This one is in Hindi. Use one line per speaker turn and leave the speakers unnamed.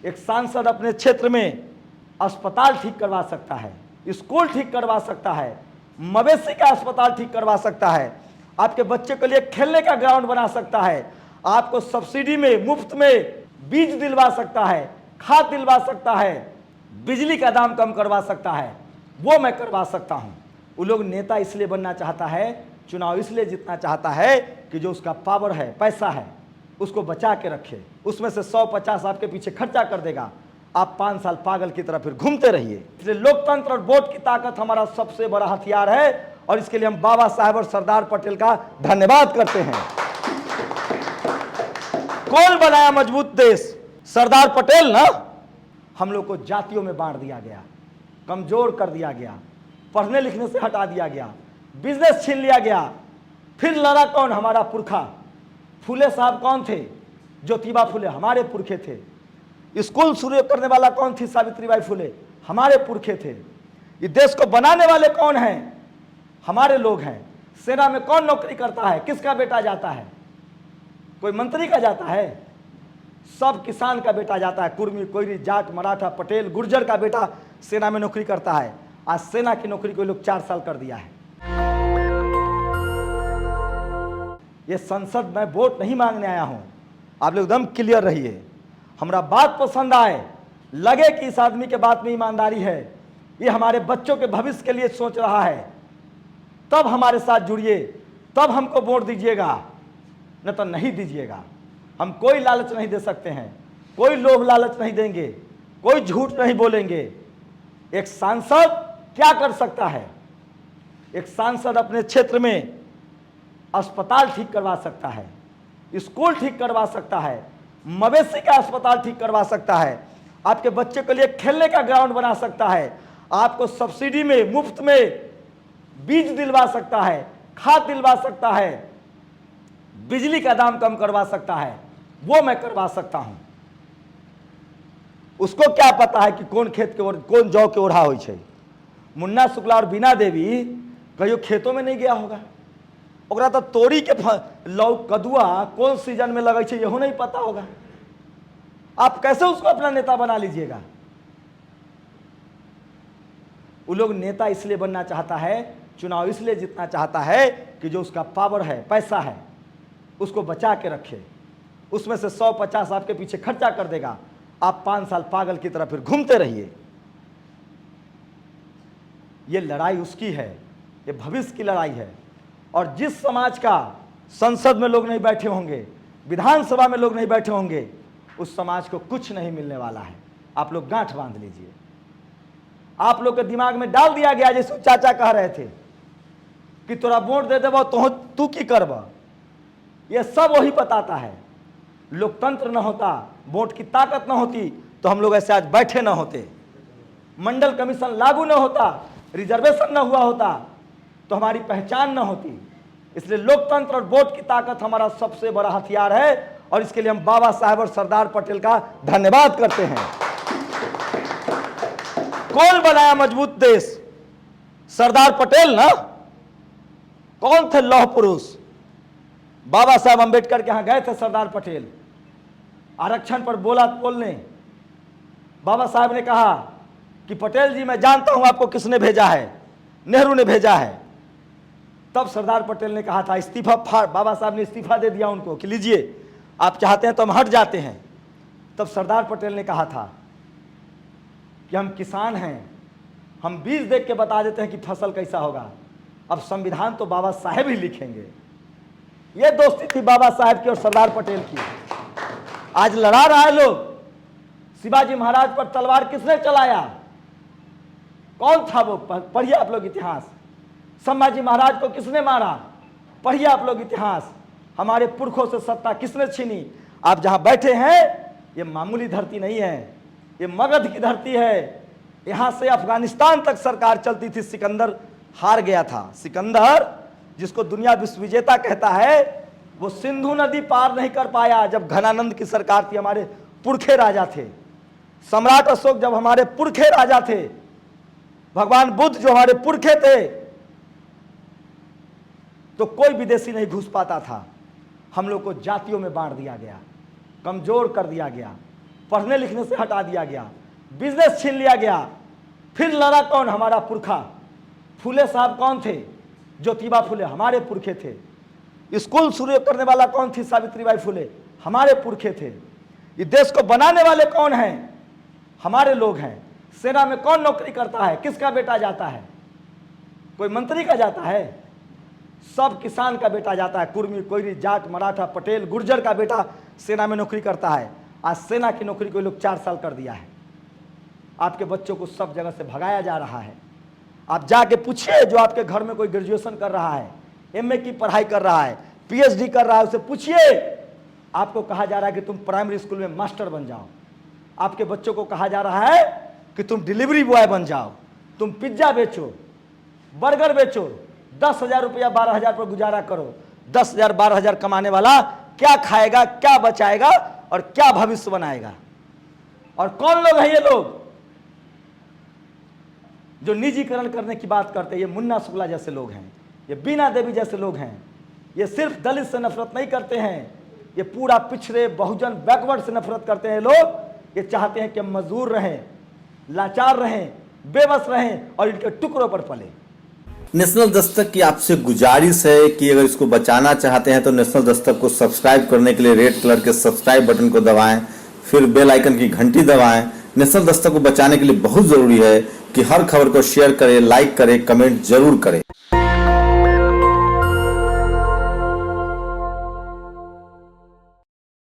एक सांसद अपने क्षेत्र में अस्पताल ठीक करवा सकता है, स्कूल ठीक करवा सकता है, मवेशी का अस्पताल ठीक करवा सकता है, आपके बच्चे के लिए खेलने का ग्राउंड बना सकता है, आपको सब्सिडी में मुफ्त में बीज दिलवा सकता है, खाद दिलवा सकता है, बिजली का दाम कम करवा सकता है। वो मैं करवा सकता हूं। वो लोग नेता इसलिए बनना चाहता है, चुनाव इसलिए जीतना चाहता है कि जो उसका पावर है, पैसा है, उसको बचा के रखे। उसमें से 100-50 आपके पीछे खर्चा कर देगा, आप 5 साल पागल की तरह फिर घूमते रहिए। इसलिए लोकतंत्र और वोट की ताकत हमारा सबसे बड़ा हथियार है और इसके लिए हम बाबा साहेब और सरदार पटेल का धन्यवाद करते हैं। कौन बनाया मजबूत देश? सरदार पटेल ना। हम लोग को जातियों में बांट दिया गया, कमजोर कर दिया गया, पढ़ने लिखने से हटा दिया गया, बिजनेस छीन लिया गया। फिर लड़ा कौन? हमारा पुरखा। फुले साहब कौन थे? ज्योतिबा फुले हमारे पुरखे थे। स्कूल शुरू करने वाला कौन थी? सावित्रीबाई फुले हमारे पुरखे थे। ये देश को बनाने वाले कौन हैं? हमारे लोग हैं। सेना में कौन नौकरी करता है? किसका बेटा जाता है? कोई मंत्री का जाता है? सब किसान का बेटा जाता है। कुर्मी, कोयरी, जाट, मराठा, पटेल, गुर्जर का बेटा सेना में नौकरी करता है। आज सेना की नौकरी को लोग 4 साल कर दिया है। ये संसद में वोट नहीं मांगने आया हूं, आप लोग एकदम क्लियर रहिए। हमारा बात पसंद आए, लगे कि इस आदमी के बात में ईमानदारी है, ये हमारे बच्चों के भविष्य के लिए सोच रहा है, तब हमारे साथ जुड़िए, तब हमको वोट दीजिएगा, न तो नहीं दीजिएगा। हम कोई लालच नहीं दे सकते हैं, कोई लोभ लालच नहीं देंगे, कोई झूठ नहीं बोलेंगे। एक सांसद क्या कर सकता है? एक सांसद अपने क्षेत्र में अस्पताल ठीक करवा सकता है, स्कूल ठीक करवा सकता है, मवेशी का अस्पताल ठीक करवा सकता है, आपके बच्चे के लिए खेलने का ग्राउंड बना सकता है, आपको सब्सिडी में मुफ्त में बीज दिलवा सकता है, खाद दिलवा सकता है, बिजली का दाम कम करवा सकता है। वो मैं करवा सकता हूं। उसको क्या पता है कि कौन खेत के कौन जौ के ओढ़ा होई छे? मुन्ना शुक्ला और बीना देवी कहियो खेतों में नहीं गया होगा। ओकरा तो तोरी के लौ कदुआ कौन सीजन में लगे छे यहो नहीं पता होगा। आप कैसे उसको अपना नेता बना लीजिएगा? वो लोग नेता इसलिए बनना चाहता है, चुनाव इसलिए जीतना चाहता है कि जो उसका पावर है, पैसा है, उसको बचा के रखे। उसमें से 100-50 आपके पीछे खर्चा कर देगा, आप 5 साल पागल की तरह फिर घूमते रहिए। ये लड़ाई उसकी है, ये भविष्य की लड़ाई है। और जिस समाज का संसद में लोग नहीं बैठे होंगे, विधानसभा में लोग नहीं बैठे होंगे, उस समाज को कुछ नहीं मिलने वाला है। आप लोग गांठ बांध लीजिए। आप लोग के दिमाग में डाल दिया गया, जैसे चाचा कह रहे थे कि तोरा वोट दे देबो तो तू की करबा। ये सब वही बताता है। लोकतंत्र न होता, वोट की ताकत न होती तो हम लोग ऐसे आज बैठे न होते। मंडल कमीशन लागू न होता, रिजर्वेशन न हुआ होता तो हमारी पहचान न होती। इसलिए लोकतंत्र और वोट की ताकत हमारा सबसे बड़ा हथियार है और इसके लिए हम बाबा साहेब और सरदार पटेल का धन्यवाद करते हैं। कौन बनाया मजबूत देश? सरदार पटेल ना। कौन थे लौह पुरुष? बाबा साहब अंबेडकर के यहां गए थे सरदार पटेल, आरक्षण पर बोलने। बाबा साहब ने कहा कि पटेल जी मैं जानता हूं आपको किसने भेजा है, नेहरू ने भेजा है। तब सरदार पटेल ने कहा था इस्तीफा बाबा साहब ने इस्तीफा दे दिया उनको कि लीजिए आप चाहते हैं तो हम हट जाते हैं। तब सरदार पटेल ने कहा था कि हम किसान हैं, हम बीज देख के बता देते हैं कि फसल कैसा होगा। अब संविधान तो बाबा साहेब ही लिखेंगे। ये दोस्ती थी बाबा साहेब की और सरदार पटेल की। आज लड़ा रहा है लोग। शिवाजी महाराज पर तलवार किसने चलाया? कौन था वो? पढ़िए आप लोग इतिहास। संभाजी महाराज को किसने मारा? पढ़िए आप लोग इतिहास। हमारे पुरखों से सत्ता किसने छीनी? आप जहां बैठे हैं ये मामूली धरती नहीं है, ये मगध की धरती है। यहां से अफगानिस्तान तक सरकार चलती थी। सिकंदर हार गया था। सिकंदर जिसको दुनिया विश्व विजेता कहता है, वो सिंधु नदी पार नहीं कर पाया जब घनानंद की सरकार थी। हमारे पुरखे राजा थे। सम्राट अशोक जब हमारे पुरखे राजा थे, भगवान बुद्ध जो हमारे पुरखे थे, तो कोई विदेशी नहीं घुस पाता था। हम लोग को जातियों में बांट दिया गया, कमजोर कर दिया गया, पढ़ने लिखने से हटा दिया गया, बिजनेस छीन लिया गया। फिर लड़ा कौन? हमारा पुरखा। फूले साहब कौन थे? ज्योतिबा फूले हमारे पुरखे थे। स्कूल शुरू करने वाला कौन थी? सावित्रीबाई फूले हमारे पुरखे थे। ये देश को बनाने वाले कौन हैं? हमारे लोग हैं। सेना में कौन नौकरी करता है? किसका बेटा जाता है? कोई मंत्री का जाता है? सब किसान का बेटा जाता है। कुर्मी, कोयरी, जाट, मराठा, पटेल, गुर्जर का बेटा सेना में नौकरी करता है। आज सेना की नौकरी को लोग 4 साल कर दिया है। आपके बच्चों को सब जगह से भगाया जा रहा है। आप जाके पूछिए, जो आपके घर में कोई ग्रेजुएशन कर रहा है, एमए की पढ़ाई कर रहा है, पीएचडी कर रहा है, उसे पूछिए। आपको कहा जा रहा है कि तुम प्राइमरी स्कूल में मास्टर बन जाओ। आपके बच्चों को कहा जा रहा है कि तुम डिलीवरी बॉय बन जाओ, तुम पिज्जा बेचो, बर्गर बेचो, 10,000 रुपया 12,000 पर गुजारा करो। 10,000 12,000 कमाने वाला क्या खाएगा, क्या बचाएगा और क्या भविष्य बनाएगा? और कौन लोग हैं ये लोग जो निजीकरण करने की बात करते हैं? ये मुन्ना शुक्ला जैसे लोग हैं, ये बीना देवी जैसे लोग हैं। ये सिर्फ दलित से नफरत नहीं करते हैं, ये पूरा पिछड़े, बहुजन, बैकवर्ड से नफरत करते हैं लोग। ये चाहते हैं कि हम मजदूर रहें, लाचार रहें, बेबस रहें और इनके टुकड़ों पर पले।
नेशनल दस्तक की आपसे गुजारिश है कि अगर इसको बचाना चाहते हैं तो नेशनल दस्तक को सब्सक्राइब करने के लिए रेड कलर के सब्सक्राइब बटन को दबाएं, फिर बेल आइकन की घंटी दबाएं। नेशनल दस्तक को बचाने के लिए बहुत जरूरी है कि हर खबर को शेयर करें, लाइक करें, कमेंट जरूर करें।